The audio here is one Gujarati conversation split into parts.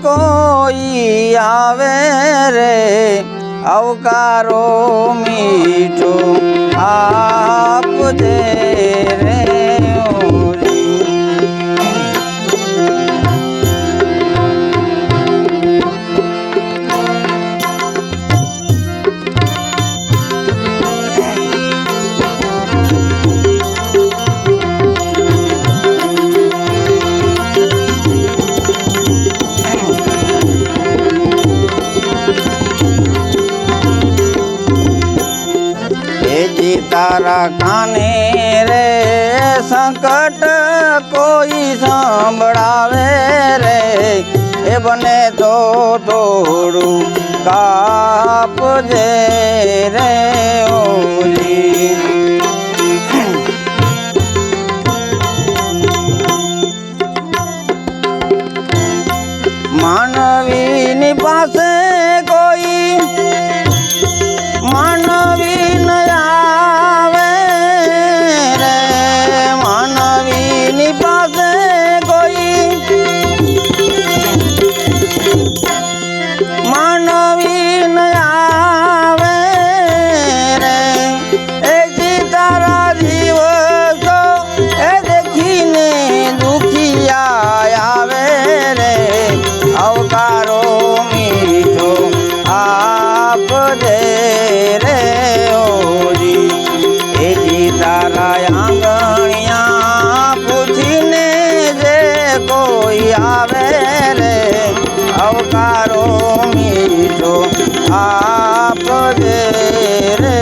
કોઈ આવે રે આવકારો મીઠો આપજે રે તારા કાને રે સંકટ કોઈ સંભળાવે રે એ બને તો થોડું કાપજે રે ઓલી માનવીની પાસે કોઈ માનવી આવે રે આવકારો મીઠો આપજે રે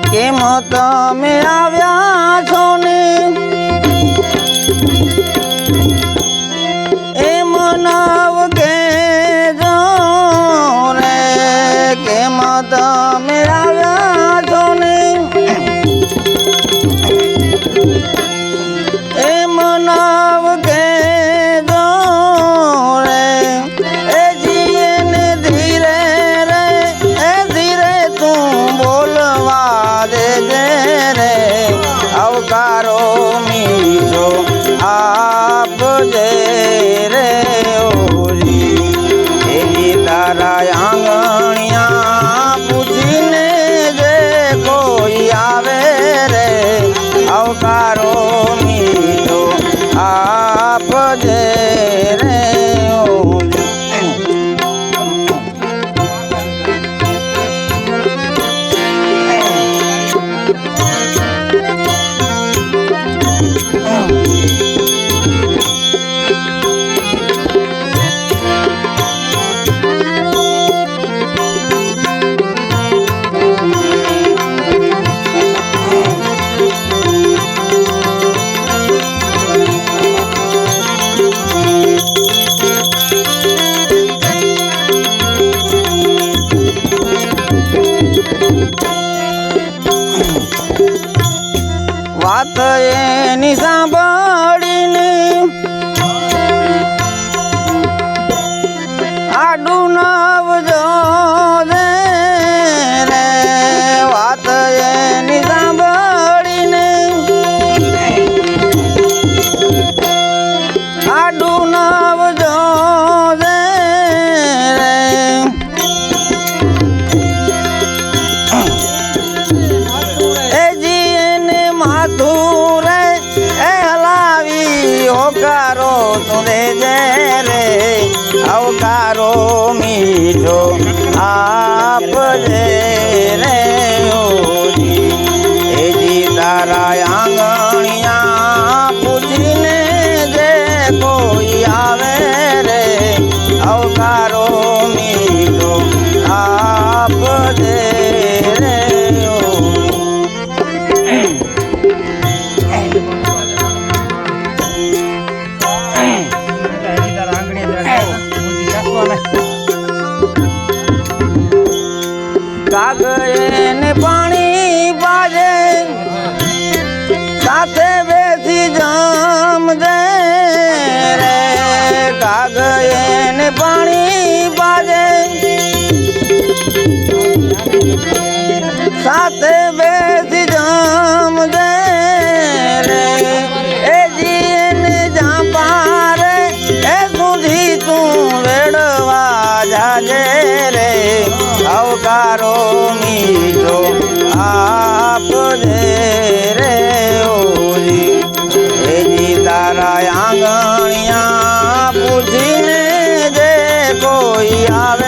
કેમ તમે આવ્યા છો ને એમ નવ કેજો રે કેમ તમે આવ્યા છો ને એમ નવ કેજો રે એ જીએ ને ધીરે રે એ ધીરે તું બોલવા રે આવકારો મીઠો આપજે રે ઓલી એવી તારા આંગણિયા પૂછીને જે કોઈ આવે રે આવકારો મીઠો આપજે રે વાત એની સાંભળીને આડું નવજો રે વાત એની સાંભળીને આડું નવજો રે માથું રે કાગયને પાણી પાજે સાથે બેસી જમજે રે કાગયને પાણી પાજે સાથે બેસી જમજે રે એ જીને જાપા રે એ સુધી તું વેડવા જાજે રે આવકારો મીઠો આપજે રે ઓજી એજી તારા આંગણિયા પૂછીને જે કોઈ આવે